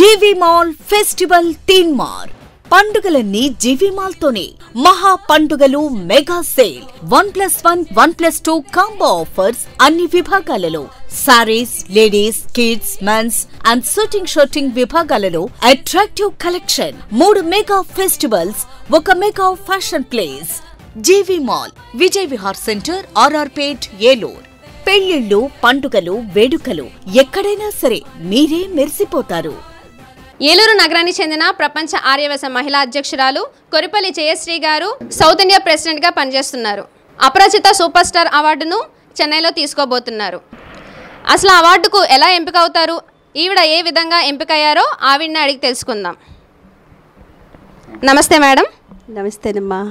జీవి mall festival Teenmar పండుగలన్నీ జీవి mall తోనే మహా పండుగలు మెగా సేల్ 1+1 1+2 కాంబో ఆఫర్స్ అన్ని విభాగాలలో saris ladies kids mens and suiting విభాగాలలో అట్రాక్టివ్ కలెక్షన్ 3 మెగా ఫెస్టివల్స్ ఒక mega fashion place GV mall Vijay Vihar centre RR Pet Eluru పెళ్లిళ్ళు పండుగలు వేడుకలు ఎక్కడైనా సరే మీరే మెరిసిపోతారు ఏలూరు నగరానికి చెందిన ప్రపంచ ఆర్యవైశ్య మహిళా అధ్యక్షురాలు కొరిపల్లి జయశ్రీ గారు సౌత్ ఇండియా ప్రెసిడెంట్ గా పనిచేస్తున్నారు. అపరాజిత సూపర్ స్టార్ అవార్డును చెన్నైలో తీసుకోబోతున్నారు. అసలు అవార్డుకు ఎలా ఎంపిక అవుతారు, ఈవిడ ఏ విధంగా ఎంపికయ్యారో ఆవిడని అడిగి తెలుసుకుందాం. నమస్తే మేడం. నమస్తేనమ్మా.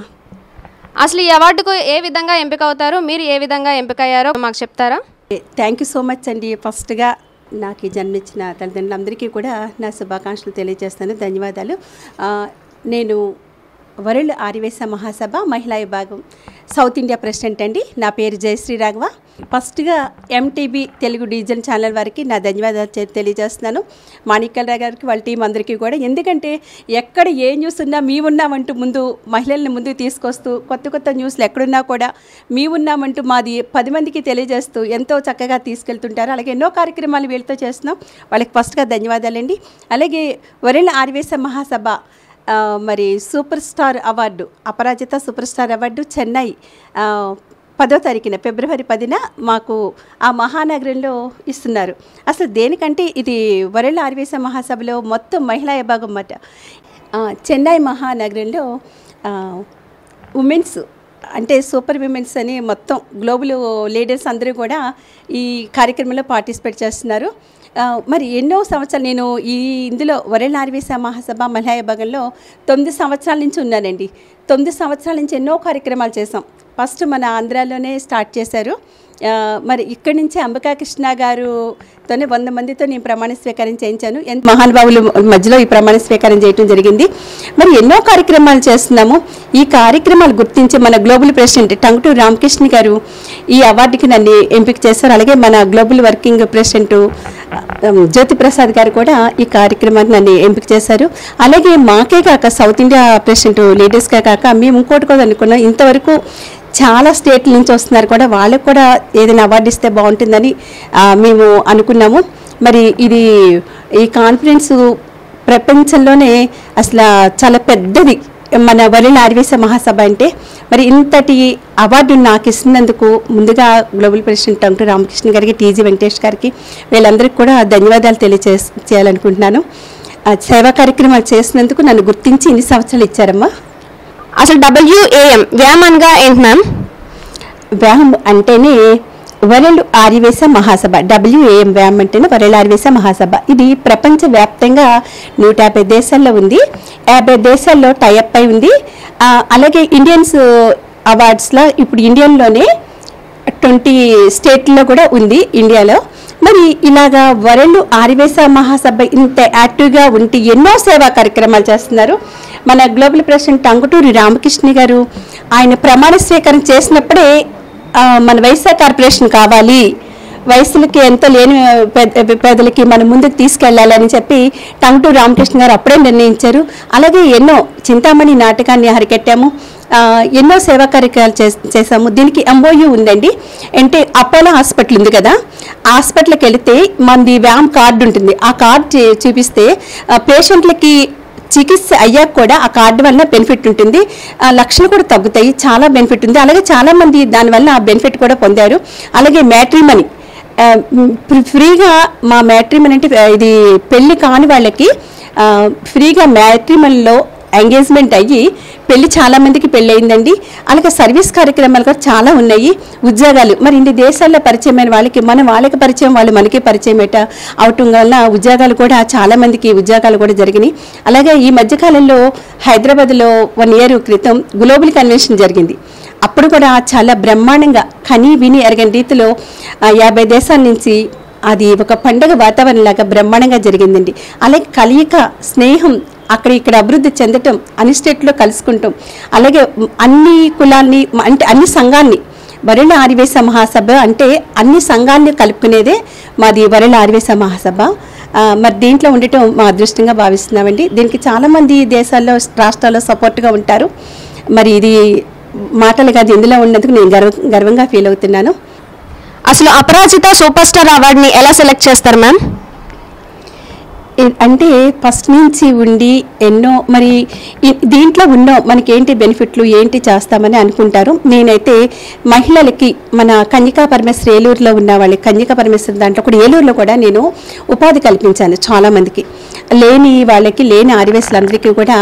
అసలు ఈ అవార్డుకు ఏ విధంగా ఎంపిక అవుతారు, మీరు ఏ విధంగా ఎంపికయ్యారో మాకు చెప్తారా? థ్యాంక్ యూ సో మచ్ అండి. ఫస్ట్గా నాకు ఈ జన్మించిన తల్లిదండ్రులందరికీ కూడా నా శుభాకాంక్షలు తెలియజేస్తాను. ధన్యవాదాలు. నేను వరల్డ్ ఆర్యవైశ్య మహాసభ మహిళా విభాగం సౌత్ ఇండియా ప్రెసిడెంట్ అండి. నా పేరు జయశ్రీ రాఘవ. ఫస్ట్గా ఎంటీబీ తెలుగు డిజిటల్ ఛానల్ వారికి నా ధన్యవాదాలు తెలియజేస్తున్నాను. మాణిక్యాలరావు గారికి వాళ్ళ టీం అందరికీ కూడా. ఎందుకంటే ఎక్కడ ఏ న్యూస్ ఉన్నా మీ ఉన్నామంటూ ముందు మహిళల్ని ముందుకు తీసుకొస్తూ కొత్త న్యూస్లు ఎక్కడున్నా కూడా మీ ఉన్నామంటూ మాది 10 మందికి తెలియజేస్తూ ఎంతో చక్కగా తీసుకెళ్తుంటారు. అలాగే ఎన్నో కార్యక్రమాలు వీళ్ళతో చేస్తున్నాం. వాళ్ళకి ఫస్ట్గా ధన్యవాదాలండి. అలాగే వరల్డ్ ఆర్యవైశ్య మహాసభ మరి సూపర్ స్టార్ అవార్డు అపరాజిత సూపర్ స్టార్ అవార్డు చెన్నై 10వ తారీఖున ఫిబ్రవరి 10న మాకు ఆ మహానగరంలో ఇస్తున్నారు. అసలు దేనికంటే ఇది వరల్డ్ ఆర్యవైశ్య మహాసభలో మొత్తం మహిళా విభాగం మాట. చెన్నై మహానగరంలో ఉమెన్స్ అంటే సూపర్ విమెన్స్ అని మొత్తం గ్లోబల్ లీడర్స్ అందరూ కూడా ఈ కార్యక్రమంలో పార్టిసిపేట్ చేస్తున్నారు. మరి ఎన్నో సంవత్సరాలు నేను ఇందులో వరల్డ్ ఆర్యవైశ్య మహాసభ మహిళా విభాగంలో 9 సంవత్సరాల నుంచి ఉన్నానండి. 9 సంవత్సరాల నుంచి ఎన్నో కార్యక్రమాలు చేసాం. ఫస్ట్ మన ఆంధ్రాలోనే స్టార్ట్ చేశారు. మరి ఇక్కడి నుంచి అంబికా కృష్ణ గారుతోనే 100 మందితో నేను ప్రమాణ స్వీకారం చేయించాను. ఎంత మహానుభావుల మధ్యలో ఈ ప్రమాణ స్వీకారం చేయడం జరిగింది. మరి ఎన్నో కార్యక్రమాలు చేస్తున్నాము. ఈ కార్యక్రమాలు గుర్తించి మన గ్లోబల్ ప్రెసిడెంట్ టంగుటూరి రామకృష్ణ గారు ఈ అవార్డుకి నన్ను ఎంపిక చేశారు. అలాగే మన గ్లోబల్ వర్కింగ్ ప్రెసిడెంట్ జ్యోతి ప్రసాద్ గారు కూడా ఈ కార్యక్రమాన్ని నన్ను ఎంపిక చేశారు. అలాగే మాకే కాక సౌత్ ఇండియా ప్రెసిడెంట్ లీడర్స్కే కాక మేము ఇంకోటి కూడా అనుకున్నాం. ఇంతవరకు చాలా స్టేట్ల నుంచి వస్తున్నారు కూడా, వాళ్ళకు కూడా ఏదైనా అవార్డు ఇస్తే బాగుంటుందని మేము అనుకున్నాము. మరి ఈ కాన్ఫరెన్స్ ప్రపంచంలోనే అసలు చాలా పెద్దది మన వరల్డ్ ఆర్యవైశ్య మహాసభ అంటే. మరి ఇంతటి అవార్డు నాకు ఇస్తున్నందుకు ముందుగా గ్లోబల్ ప్రెసిడెంట్ టంగుటూరి రామకృష్ణ గారికి, టీజీ వెంకటేష్ గారికి వీళ్ళందరికీ కూడా ధన్యవాదాలు చేయాలనుకుంటున్నాను. సేవా కార్యక్రమాలు చేసినందుకు నన్ను గుర్తించి ఇన్ని సంవత్సరాలు ఇచ్చారమ్మా. అసలు WAM వ్యామ్ అనగా ఏంటి మ్యామ్? వ్యామ్ అంటేనే వరల్డ్ ఆర్యవైశ్య మహాసభ. WAM వ్యామ్ అంటేనే వరల్డ్ ఆర్యవైశ్య మహాసభ. ఇది ప్రపంచవ్యాప్తంగా 150 దేశాల్లో ఉంది. 50 దేశాల్లో టైఅప్ అయి ఉంది. అలాగే ఇండియన్స్ అవార్డ్స్లో ఇప్పుడు ఇండియన్లోనే 20 స్టేట్లో కూడా ఉంది ఇండియాలో. మరి ఇలాగా వరల్డ్ ఆర్యవైశ్య మహాసభ ఇంత యాక్టివ్గా ఉండి ఎన్నో సేవా కార్యక్రమాలు చేస్తున్నారు. మన గ్లోబల్ ప్రెసిడెంట్ టంగుటూరి రామకృష్ణ గారు ఆయన ప్రమాణ స్వీకారం చేసినప్పుడే మన వైశ్య కార్పొరేషన్ కావాలి, వయసులకి ఎంతో లేని పేదలకి మనం ముందుకు తీసుకెళ్లాలని చెప్పి టంగుటూరి రామకృష్ణ గారు అప్పుడే నిర్ణయించారు. అలాగే ఎన్నో చింతామణి నాటకాన్ని హరికెట్టాము. ఎన్నో సేవా కార్యక్రమాలు చేసాము. దీనికి MOU ఉందండి. అంటే అపోలో హాస్పిటల్ ఉంది కదా, హాస్పిటల్కి వెళితే మనది వ్యామ్ కార్డు ఉంటుంది. ఆ కార్డు చూపిస్తే పేషెంట్లకి చికిత్స అయ్యాక కూడా ఆ కార్డు వల్ల బెనిఫిట్ ఉంటుంది. లక్షలు కూడా తగ్గుతాయి. చాలా బెనిఫిట్ ఉంది. అలాగే చాలామంది దానివల్ల ఆ బెనిఫిట్ కూడా పొందారు. అలాగే మ్యాట్రిమనీ ఫ్రీగా, మా మ్యాట్రిమనీ అంటే ఇది పెళ్లి కాని వాళ్ళకి ఫ్రీగా మ్యాట్రిమనీలో ఎంగేజ్మెంట్ అయ్యి పెళ్లి చాలామందికి పెళ్ళి అయిందండి. అలాగే సర్వీస్ కార్యక్రమాలు కూడా చాలా ఉన్నాయి. ఉద్యోగాలు మరి ఇన్ని దేశాల్లో పరిచయమైన వాళ్ళకి పరిచయం, వాళ్ళు మనకి పరిచయం అవటం వల్ల ఉద్యోగాలు కూడా చాలామందికి ఉద్యోగాలు కూడా జరిగినాయి. అలాగే ఈ మధ్యకాలంలో హైదరాబాద్లో 1 year క్రితం గ్లోబల్ కన్వెన్షన్ జరిగింది. అప్పుడు కూడా చాలా బ్రహ్మాండంగా కని విని ఎరగని రీతిలో 50 దేశాల నుంచి అది ఒక పండుగ వాతావరణంలాగా బ్రహ్మాండంగా జరిగిందండి. అలాగే కలియిక, స్నేహం అక్కడ ఇక్కడ అభివృద్ధి చెందటం, అన్ని స్టేట్లో కలుసుకుంటాం. అలాగే అన్ని కులాల్ని అంటే అన్ని సంఘాలని వరల్డ్ ఆర్యవేశ మహాసభ అంటే అన్ని సంఘాలను కలుపుకునేదే మాది వరల్డ్ ఆర్యవేశ మహాసభ. మరి దీంట్లో ఉండటం మా అదృష్టంగా భావిస్తున్నామండి. దీనికి చాలామంది దేశాల్లో రాష్ట్రాల్లో సపోర్ట్గా ఉంటారు. మరి ఇది మాటలు కాదు, ఇందులో ఉన్నందుకు నేను గర్వంగా ఫీల్ అవుతున్నాను. అసలు అపరాజిత సూపర్ స్టార్ అవార్డుని ఎలా సెలెక్ట్ చేస్తారు మ్యామ్? అంటే ఫస్ట్ నుంచి ఉండి ఎన్నో మరి దీంట్లో ఉన్నో మనకేంటి బెనిఫిట్లు ఏంటి చేస్తామని అనుకుంటారు. నేనైతే మహిళలకి మన కన్యకా పరమేశ్వరి ఏలూరులో ఉన్న వాళ్ళకి కన్యకా పరమేశ్వరి దాంట్లో కూడా ఏలూరులో కూడా నేను ఉపాధి కల్పించాను చాలామందికి. లేని వాళ్ళకి లేని ఆదివాసులందరికీ కూడా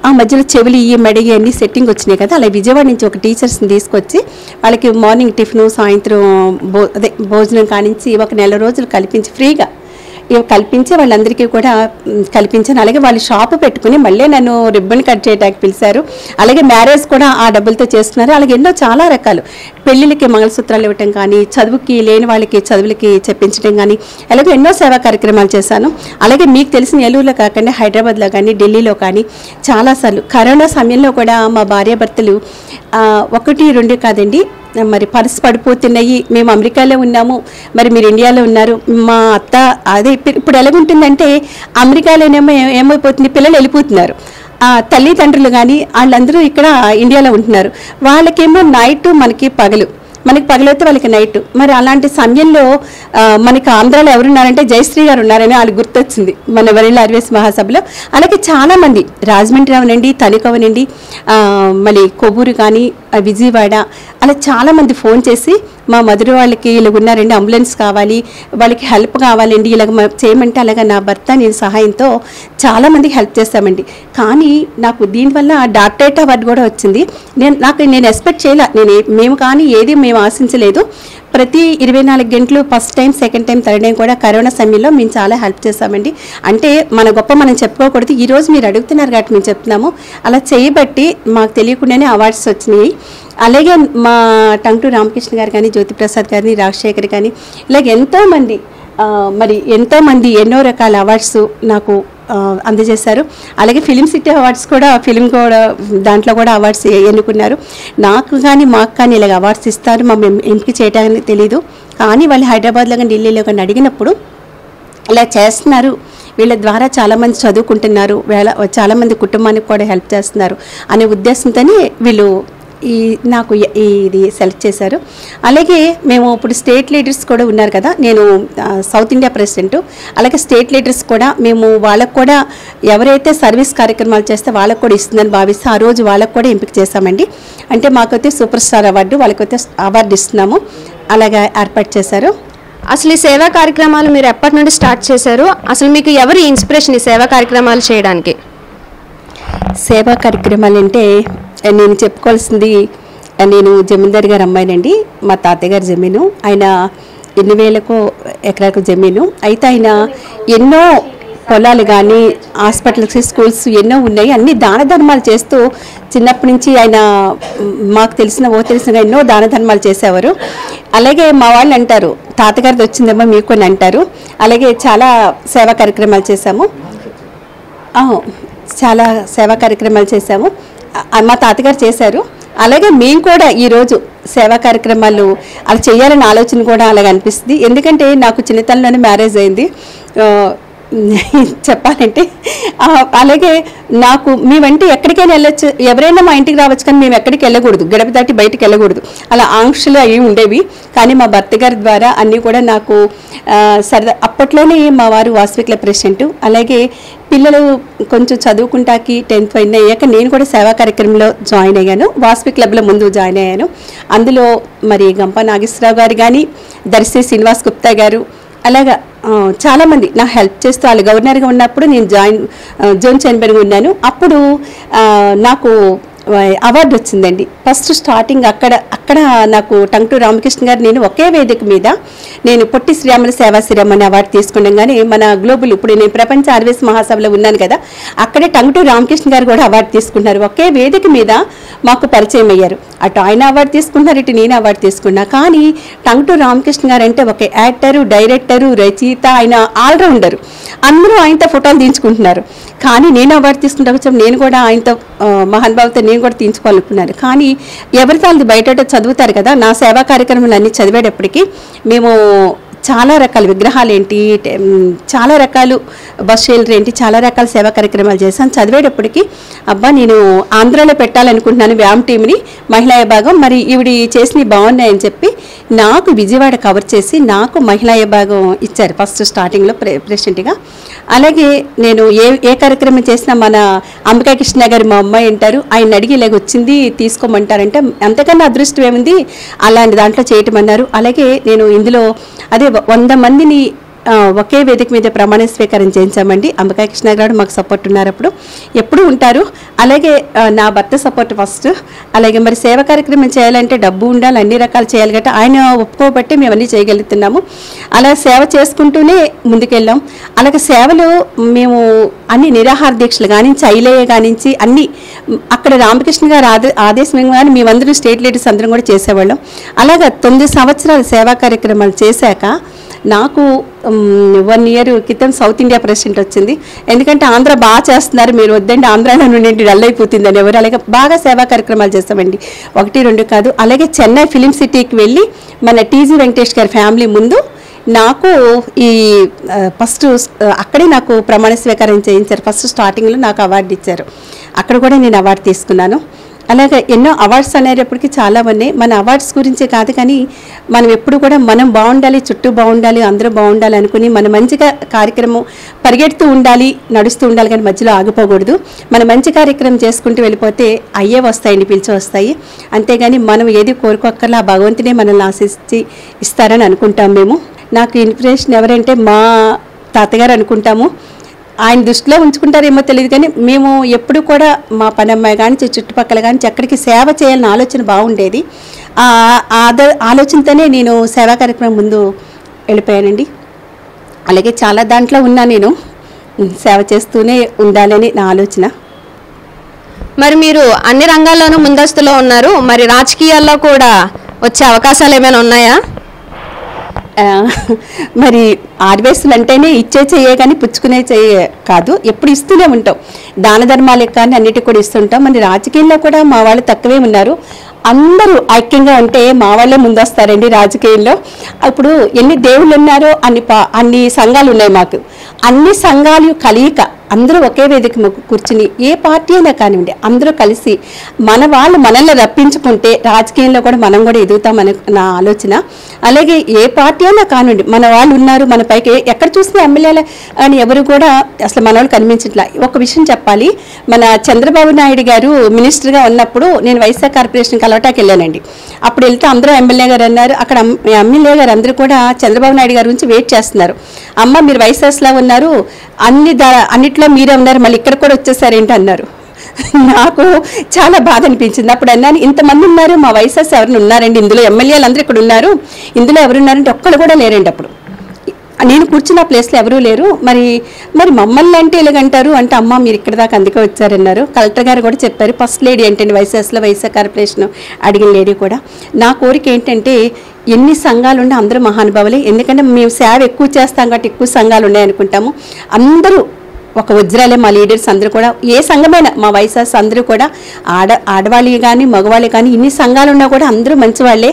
ఆ మధ్యలో చెవులు ఈ మెడగి అన్ని సెట్టింగ్ వచ్చినాయి కదా, అలా విజయవాడ నుంచి ఒక టీచర్స్ని తీసుకొచ్చి వాళ్ళకి మార్నింగ్ టిఫిన్ సాయంత్రం భోజనం కానించి ఒక నెల రోజులు కల్పించి ఫ్రీగా కల్పించి వాళ్ళందరికీ కూడా కల్పించాను. అలాగే వాళ్ళు షాపు పెట్టుకుని మళ్ళీ నన్ను రిబ్బన్ కట్ చేయడానికి పిలిచారు. అలాగే మ్యారేజ్ కూడా ఆ డబ్బులతో చేసుకున్నారు. అలాగే ఎన్నో చాలా రకాలు పెళ్ళిళ్ళకి మంగళసూత్రాలు ఇవ్వటం కానీ, చదువుకి లేని వాళ్ళకి చదువులకి చెప్పించడం కానీ, అలాగే ఎన్నో సేవా కార్యక్రమాలు చేశాను. అలాగే మీకు తెలిసిన ఏలూరులో కాకుండా హైదరాబాద్లో కానీ ఢిల్లీలో కానీ చాలాసార్లు కరోనా సమయంలో కూడా మా భార్యాభర్తలు 1-2 కాదండి, మరి పర్సు పడిపోతున్నాయి, మేము అమెరికాలో ఉన్నాము, మరి మీరు ఇండియాలో ఉన్నారు, మా అత్త అదే ఇప్పుడు ఎలాగుంటుందంటే అమెరికాలోనేమో ఏమైపోతుంది, పిల్లలు వెళ్ళిపోతున్నారు, తల్లిదండ్రులు కానీ వాళ్ళందరూ ఇక్కడ ఇండియాలో ఉంటున్నారు. వాళ్ళకేమో నైట్ మనకి పగలైతే వాళ్ళకి నైట్. మరి అలాంటి సమయంలో మనకి ఆంధ్రాలో ఎవరున్నారంటే జయశ్రీ గారు ఉన్నారని వాళ్ళకి గుర్తొచ్చింది మన వరల్డ్ ఆర్యవేశ మహాసభలో. అలాగే చాలామంది రాజమండ్రి అవనండి, తణుకు అవనండి, మళ్ళీ కొవ్వూరు కానీ విజయవాడ అలా చాలామంది ఫోన్ చేసి మా మధుర వాళ్ళకి ఇలాగ ఉన్నారండి, అంబులెన్స్ కావాలి, వాళ్ళకి హెల్ప్ కావాలండి, ఇలాగ చేయమంటే అలాగా నా భర్త నేను సహాయంతో చాలామందికి హెల్ప్ చేస్తామండి. కానీ నాకు దీనివల్ల డాక్టరేట్ అవార్డు కూడా వచ్చింది. నేను ఎక్స్పెక్ట్ చేయలే, మేము కానీ ఏది మేము ఆశించలేదు. ప్రతి 24 గంటలు first time, second time, third time కూడా కరోనా సమయంలో మేము చాలా హెల్ప్ చేస్తామండి. అంటే మన గొప్ప మనం చెప్పుకోకూడదు, ఈరోజు మీరు అడుగుతున్నారు కాబట్టి మేము చెప్తున్నాము. అలా చేయబట్టి మాకు తెలియకుండానే అవార్డ్స్ వచ్చినాయి. అలాగే మా టంగుటూరి రామకృష్ణ గారు కానీ, జ్యోతిప్రసాద్ గారిని, రాజశేఖర్ కానీ ఇలాగ ఎంతోమంది ఎన్నో రకాల అవార్డ్స్ నాకు అందజేశారు. అలాగే ఫిలిం సిటీ అవార్డ్స్ కూడా దాంట్లో కూడా అవార్డ్స్ ఎన్నుకున్నారు. నాకు కానీ మాకు కానీ ఇలాగ అవార్డ్స్ ఇస్తారు, మా ఎంపిక చేయడానికి తెలీదు. కానీ వాళ్ళు హైదరాబాద్లో కానీ ఢిల్లీలో కానీ అడిగినప్పుడు ఇలా చేస్తున్నారు, వీళ్ళ ద్వారా చాలామంది చదువుకుంటున్నారు, చాలామంది కుటుంబానికి కూడా హెల్ప్ చేస్తున్నారు అనే ఉద్దేశంతోనే వీళ్ళు నాకు ఇది సెలెక్ట్ చేశారు. అలాగే మేము ఇప్పుడు స్టేట్ లీడర్స్ కూడా ఉన్నారు కదా, నేను సౌత్ ఇండియా ప్రెసిడెంట్. అలాగే స్టేట్ లీడర్స్ కూడా మేము వాళ్ళకు కూడా ఎవరైతే సర్వీస్ కార్యక్రమాలు చేస్తే వాళ్ళకు కూడా ఇస్తుందని భావిస్తే ఆ రోజు వాళ్ళకు కూడా ఎంపిక చేశామండి. అంటే మాకైతే సూపర్ స్టార్ అవార్డు, వాళ్ళకైతే అవార్డు ఇస్తున్నాము, అలాగా ఏర్పాటు చేశారు. అసలు ఈ సేవా కార్యక్రమాలు మీరు ఎప్పటి నుండి స్టార్ట్ చేశారు? అసలు మీకు ఎవరు ఇన్స్పిరేషన్ ఈ సేవా కార్యక్రమాలు చేయడానికి? సేవా కార్యక్రమాలు అంటే నేను చెప్పుకోవాల్సింది, నేను జమీందార్ గారు అమ్మాయినండి. మా తాతయ్య గారి జమీను, ఆయన 8,000 ఎకరాలకు జమీను. అయితే ఆయన ఎన్నో పొలాలు కానీ, హాస్పిటల్స్, స్కూల్స్ ఎన్నో ఉన్నాయి. అన్ని దాన ధర్మాలు చేస్తూ చిన్నప్పటి నుంచి ఆయన మాకు తెలిసిన ఎన్నో దాన ధర్మాలు చేసేవారు. అలాగే మా వాళ్ళు అంటారు, తాతగారిది వచ్చిందేమో మీకు అని అంటారు. అలాగే చాలా సేవా కార్యక్రమాలు చేశాము, మా తాతగారు చేశారు. అలాగే మేము కూడా ఈరోజు సేవా కార్యక్రమాలు అలా చేయాలని ఆలోచన కూడా అలాగ అనిపిస్తుంది. ఎందుకంటే నాకు చిన్నతనంలోనే మ్యారేజ్ అయింది చెప్పాలంటే. అలాగే నాకు మేమంటే ఎక్కడికైనా వెళ్ళొచ్చు, ఎవరైనా మా ఇంటికి రావచ్చు, కానీ మేము ఎక్కడికి వెళ్ళకూడదు, గడప దాటి బయటికి వెళ్ళకూడదు, అలా ఆంక్షలు అవి ఉండేవి. కానీ మా భర్త గారి ద్వారా అన్నీ కూడా నాకు సరదా. అప్పట్లోనే మా వారు వాసవి క్లబ్ ప్రెసిడెంట్. అలాగే పిల్లలు కొంచెం చదువుకుంటాకి 10th అయ్యాక నేను కూడా సేవా కార్యక్రమంలో జాయిన్ అయ్యాను. వాసవి క్లబ్లో ముందు జాయిన్ అయ్యాను. అందులో మరి గంప నాగేశ్వరరావు గారు కానీ, దర్శి శ్రీనివాస్ గుప్తా గారు, అలాగా చాలామంది నాకు హెల్ప్ చేస్తూ, వాళ్ళు గవర్నర్గా ఉన్నప్పుడు నేను జోన్ చైర్మన్గా ఉన్నాను. అప్పుడు నాకు అవార్డు వచ్చిందండి. ఫస్ట్ స్టార్టింగ్ అక్కడ నాకు టంగుటూరి రామకృష్ణ గారు నేను ఒకే వేదిక మీద నేను పొట్టి శ్రీరాముల సేవాశ్రీరామ్ అనే అవార్డు తీసుకున్నాగానే మన గ్లోబల్ ఇప్పుడు నేను ప్రపంచ ఆర్యవేశ మహాసభలో ఉన్నాను కదా, అక్కడే టంగుటూరి రామకృష్ణ గారు కూడా అవార్డు తీసుకున్నారు. ఒకే వేదిక మీద మాకు పరిచయం అయ్యారు. అటు ఆయన అవార్డు తీసుకున్నారు, ఇటు నేను అవార్డు తీసుకున్నా. కానీ టంగుటూరి రామకృష్ణ గారు అంటే ఒక యాక్టరు, డైరెక్టరు, రచయిత, ఆయన ఆల్రౌండరు. అందరూ ఆయనతో ఫోటోలు తీయించుకుంటున్నారు. కానీ నేను అవార్డు తీసుకుంటే నేను కూడా ఆయనతో మహానుభావుతో నేను కూడా తీయించుకోవాలనుకున్నాను. కానీ ఎవరితో వాళ్ళది బయట చదువుతారు కదా, నా సేవా కార్యక్రమాలు అన్నీ చదివేటప్పటికి మేము చాలా రకాల విగ్రహాలు ఏంటి, చాలా రకాలు బస్ షెల్టర్ ఏంటి, చాలా రకాల సేవా కార్యక్రమాలు చేశాను. చదివేటప్పటికి అబ్బా నేను ఆంధ్రాలో పెట్టాలనుకుంటున్నాను వ్యామ్ టీమ్ని, మహిళా విభాగం, మరి ఈవిడి చేసినవి బాగున్నాయని చెప్పి నాకు విజయవాడ కవర్ చేసి నాకు మహిళా విభాగం ఇచ్చారు ఫస్ట్ స్టార్టింగ్లో ప్రెసిడెంట్గా. అలాగే నేను ఏ కార్యక్రమం చేసినా మన అంబికా కృష్ణ గారు మా అమ్మాయి అంటారు, ఆయన అడిగి ఇలాగ వచ్చింది తీసుకోమంటారంటే అంతకన్నా అదృష్టం ఏముంది, అలాంటి దాంట్లో చేయటమన్నారు. అలాగే నేను ఇందులో అదే 100 మందిని ఒకే వేదిక మీద ప్రమాణ స్వీకారం చేయించామండి. అంబికా కృష్ణ గారు మాకు సపోర్ట్ ఉన్నారు, అప్పుడు ఎప్పుడు ఉంటారు. అలాగే నా భర్త సపోర్ట్ ఫస్ట్. అలాగే మరి సేవ కార్యక్రమం చేయాలంటే డబ్బు ఉండాలి, అన్ని రకాలు చేయాలి కాబట్టి ఆయన ఒప్పుకోబట్టి మేము అన్నీ చేయగలుగుతున్నాము. అలా సేవ చేసుకుంటూనే ముందుకెళ్ళాం. అలాగే సేవలు మేము అన్ని నిరాహార దీక్షలు కానించి ఐలేయ కానించి అన్నీ అక్కడ రామకృష్ణ గారు ఆదేశం కానీ మేమందరూ స్టేట్ లీడర్స్ అందరం కూడా చేసేవాళ్ళం. అలాగా 9 సంవత్సరాలు సేవా కార్యక్రమాలు చేశాక నాకు 1 ఇయర్ క్రితం సౌత్ ఇండియా ప్రెసిడెంట్ వచ్చింది. ఎందుకంటే ఆంధ్ర బాగా చేస్తున్నారు, మీరు వద్దండి ఆంధ్రాలో నుండి డల్ అయిపోతుందని ఎవరు. అలాగే బాగా సేవా కార్యక్రమాలు చేస్తామండి, 1, 2 కాదు. అలాగే చెన్నై ఫిలిం సిటీకి వెళ్ళి మన టీజీ వెంకటేష్ గారి ఫ్యామిలీ ముందు నాకు ఈ ఫస్ట్ అక్కడే నాకు ప్రమాణ స్వీకారం చేయించారు. ఫస్ట్ స్టార్టింగ్లో నాకు అవార్డు ఇచ్చారు, అక్కడ కూడా నేను అవార్డు తీసుకున్నాను. అలాగే ఎన్నో అవార్డ్స్ అనేటప్పటికీ చాలా ఉన్నాయి. మన అవార్డ్స్ గురించే కాదు కానీ మనం ఎప్పుడు కూడా మనం బాగుండాలి, చుట్టూ బాగుండాలి, అందరూ బాగుండాలి అనుకుని మన మంచిగా కార్యక్రమం పరిగెడుతూ ఉండాలి, నడుస్తూ ఉండాలి, కానీ మధ్యలో ఆగిపోకూడదు. మన మంచి కార్యక్రమం చేసుకుంటూ వెళ్ళిపోతే అయ్యే వస్తాయండి, పిలిచి వస్తాయి. అంతేగాని మనం ఏది కోరుకోక్కర్లా భగవంతునే మనల్ని ఆశించి ఇస్తారని అనుకుంటాం మేము. నాకు ఇన్స్పిరేషన్ ఎవరంటే మా తాతగారు అనుకుంటాము. ఆయన దృష్టిలో ఉంచుకుంటారేమో తెలియదు కానీ మేము ఎప్పుడు కూడా మా పనమ్మాయి కానీ చుట్టుపక్కల కానీ ఎక్కడికి సేవ చేయాలన్న ఆలోచన బాగుండేది. ఆలోచనతోనే నేను సేవా కార్యక్రమం ముందు వెళ్ళిపోయానండి. అలాగే చాలా దాంట్లో ఉన్నా, నేను సేవ చేస్తూనే ఉండాలని నా ఆలోచన. మరి మీరు అన్ని రంగాల్లోనూ ముందస్తులో ఉన్నారు, మరి రాజకీయాల్లో కూడా వచ్చే అవకాశాలు ఏమైనా ఉన్నాయా? మరి ఆర్వేసులు అంటేనే ఇచ్చే చెయ్యే కానీ పుచ్చుకునే చెయ్యే కాదు, ఎప్పుడు ఇస్తూనే ఉంటాం. దాన ధర్మాలకు కానీ అన్నిటికి కూడా ఇస్తుంటాం. మరి రాజకీయాల్లో కూడా మా వాళ్ళు తక్కువే ఉన్నారు. అందరూ ఐక్యంగా ఉంటే మా వాళ్ళే ముందొస్తారండి రాజకీయంలో. ఇప్పుడు ఎన్ని దేవుళ్ళు ఉన్నారో అన్ని సంఘాలు ఉన్నాయి మాకు. అన్ని సంఘాలు కలియిక అందరూ ఒకే వేదిక కూర్చుని ఏ పార్టీ అయినా కానివ్వండి అందరూ కలిసి మన వాళ్ళు మనల్ని రప్పించుకుంటే రాజకీయంలో కూడా మనం కూడా ఎదుగుతామని నా ఆలోచన. అలాగే ఏ పార్టీ అయినా కానివ్వండి మన వాళ్ళు ఉన్నారు, మన పైకి ఎక్కడ చూసినా ఎమ్మెల్యేలు అని ఎవరు కూడా అసలు మన వాళ్ళు కనిపించట్లా. ఒక విషయం చెప్పాలి, మన చంద్రబాబు నాయుడు గారు మినిస్టర్గా ఉన్నప్పుడు నేను వైజాగ్ కార్పొరేషన్ కలవటానికి వెళ్ళానండి. అప్పుడు వెళ్తే అందరూ ఎమ్మెల్యే గారు అన్నారు. అక్కడ ఎమ్మెల్యే గారు అందరూ కూడా చంద్రబాబు నాయుడు గారి గురించి వెయిట్ చేస్తున్నారు. అమ్మ మీరు వైఎస్ఆర్లో ఉన్నారు, అన్నిట్లో మీరే ఉన్నారు, మళ్ళీ ఇక్కడ కూడా వచ్చేసారేంటి అన్నారు. నాకు చాలా బాధ అనిపించింది. అప్పుడు అన్నాను, ఇంతమంది ఉన్నారు, మా వైఎస్ఆర్స్ ఎవరిని ఉన్నారండి, ఇందులో ఎమ్మెల్యేలు అందరూ ఇక్కడ ఉన్నారు, ఇందులో ఎవరున్నారంటే ఒక్కళ్ళు కూడా లేరండి. అప్పుడు నేను కూర్చున్న ప్లేస్లో ఎవరూ లేరు. మరి మమ్మల్ని అంటే ఇలాగంటారు అంటే, అమ్మ మీరు ఇక్కడ దాకా అందుకే వచ్చారన్నారు. కలెక్టర్ గారు కూడా చెప్పారు, ఫస్ట్ లేడీ ఏంటండి వైఎస్ఆర్స్లో, వైఎస్ఆర్ కార్పొరేషన్ అడిగిన లేడీ కూడా. నా కోరిక ఏంటంటే ఎన్ని సంఘాలు ఉండే అందరూ మహానుభావులే. ఎందుకంటే మేము సేవ ఎక్కువ చేస్తాం కాబట్టి ఎక్కువ సంఘాలు ఉన్నాయనుకుంటాము. అందరూ ఒక వజ్రాలే మా లీడర్స్ అందరూ కూడా. ఏ సంఘమైనా మా వైఎస్ఆర్స్ అందరూ కూడా ఆడవాళ్ళు కానీ మగవాళ్ళు కానీ ఇన్ని సంఘాలు ఉన్నా కూడా అందరూ మంచివాళ్ళే.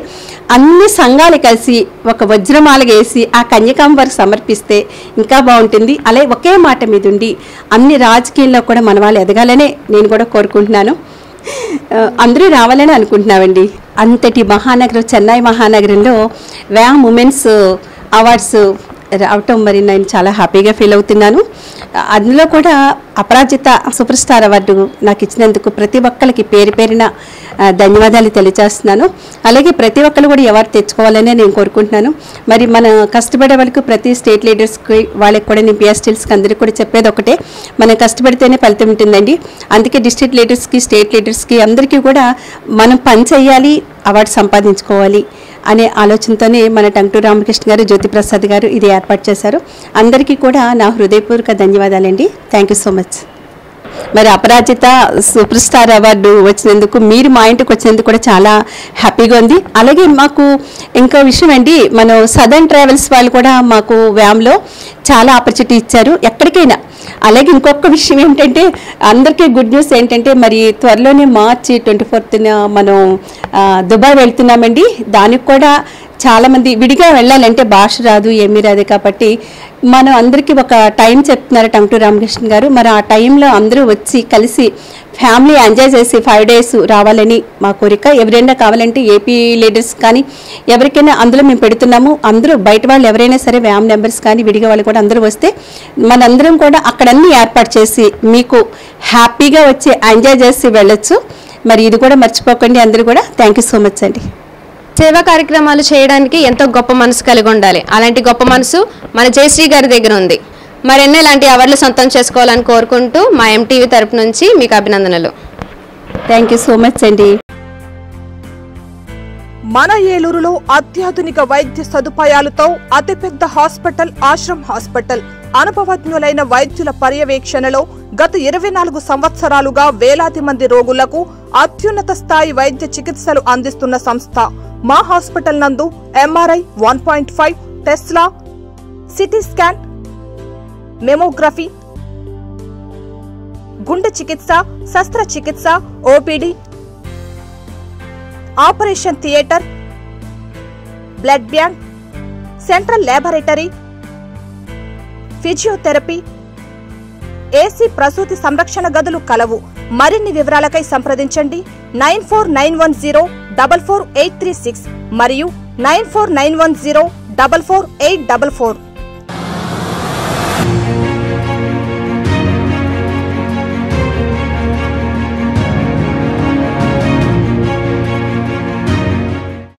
అన్ని సంఘాలు కలిసి ఒక వజ్రమాలగా వేసి ఆ కన్యకాంబ వరకు సమర్పిస్తే ఇంకా బాగుంటుంది. అలాగే ఒకే మాట మీద ఉండి అన్ని రాజకీయాల్లో కూడా మన వాళ్ళు ఎదగాలనే నేను కూడా కోరుకుంటున్నాను. అందరూ రావాలని అనుకుంటున్నామండి. అంతటి మహానగరం చెన్నై మహానగరంలో వ్యామ్ ఉమెన్స్ అవార్డ్స్ రావటం మరి నేను చాలా హ్యాపీగా ఫీల్ అవుతున్నాను. అందులో కూడా అపరాజిత సూపర్ స్టార్ అవార్డు నాకు ఇచ్చినందుకు ప్రతి ఒక్కరికి పేరు పేరిన ధన్యవాదాలు తెలియజేస్తున్నాను. అలాగే ప్రతి ఒక్కరు కూడా అవార్డు తెచ్చుకోవాలనే నేను కోరుకుంటున్నాను. మరి మన కష్టపడే వాళ్ళకి ప్రతి స్టేట్ లీడర్స్కి వాళ్ళకి కూడా నేను పిఎస్టీల్స్కి అందరికీ కూడా చెప్పేది ఒకటే, మనం కష్టపడితేనే ఫలితం ఉంటుందండి. అందుకే డిస్ట్రిక్ట్ లీడర్స్కి స్టేట్ లీడర్స్కి అందరికీ కూడా మనం పని చేయాలి, అవార్డు సంపాదించుకోవాలి అనే ఆలోచనతోనే మన టంగుటూరి రామకృష్ణ గారు, జ్యోతిప్రసాద్ గారు ఇది ఏర్పాటు చేశారు. అందరికీ కూడా నా హృదయపూర్వక ధన్యవాదాలండి. Thank you so much. మరి అపరాజిత సూపర్ స్టార్ అవార్డు వచ్చినందుకు, మీరు మా ఇంటికి వచ్చినందుకు కూడా చాలా హ్యాపీగా ఉంది. అలాగే మాకు ఇంకో విషయం అండి, మనం సదర్న్ ట్రావెల్స్ వాళ్ళు కూడా మాకు వ్యామ్లో చాలా ఆపర్చునిటీ ఇచ్చారు ఎక్కడికైనా. అలాగే ఇంకొక విషయం ఏంటంటే, అందరికీ గుడ్ న్యూస్ ఏంటంటే, మరి త్వరలోనే మార్చి 24న మనం దుబాయ్ వెళ్తున్నామండి. దానికి కూడా చాలామంది విడిగా వెళ్ళాలంటే భాష రాదు, ఏమీ రాదు, కాబట్టి మనం అందరికీ ఒక టైం చెప్తున్నారు టంగుటూరి రామకృష్ణ గారు. మరి ఆ టైంలో అందరూ వచ్చి కలిసి ఫ్యామిలీ ఎంజాయ్ చేసి 5 days రావాలని మా కోరిక. ఎవరైనా కావాలంటే ఏపీ లీడర్స్ కానీ ఎవరికైనా అందులో మేము పెడుతున్నాము. అందరూ బయట వాళ్ళు ఎవరైనా సరే వ్యామ్ మెంబర్స్ కానీ విడిగా వాళ్ళు కూడా అందరూ వస్తే మనందరం కూడా అక్కడన్నీ ఏర్పాటు చేసి మీకు హ్యాపీగా వచ్చి ఎంజాయ్ చేసి వెళ్ళొచ్చు. మరి ఇది కూడా మర్చిపోకండి అందరూ కూడా. థ్యాంక్ యూ సో మచ్ అండి. సేవా కార్యక్రమాలు చేయడానికి ఎంతో గొప్ప మనసు కలిగి ఉండాలి. అలాంటి గొప్ప మనసు మన జయశ్రీ గారి దగ్గర ఉంది. మరెన్నో ఇలాంటి అవార్డులు సొంతం చేసుకోవాలని కోరుకుంటూ మా ఎంటీవీ తరపు నుంచి మీకు అభినందనలు. థ్యాంక్ యూ సో మచ్ అండి. మన ఏలూరులో అత్యాధునిక వైద్య సదుపాయాలతో అతిపెద్ద హాస్పిటల్ ఆశ్రమ్ హాస్పిటల్. అనుభవజ్ఞులైన వైద్యుల పర్యవేక్షణలో గత 24 సంవత్సరాలుగా వేలాది మంది రోగులకు అత్యున్నత స్థాయి వైద్య చికిత్సలు అందిస్తున్న సంస్థ మా హాస్పిటల్ నందు MRI, 1.5 Tesla, CT scan, mammography, గుండె చికిత్స, శస్త్రచికిత్స, OPD, operation theatre, blood bank, central laboratory, physiotherapy, AC ప్రసూతి సంరక్షణ గదులు కలవు. మరిన్ని వివరాలకై సంప్రదించండి 9491044836 మరియు 9491044844.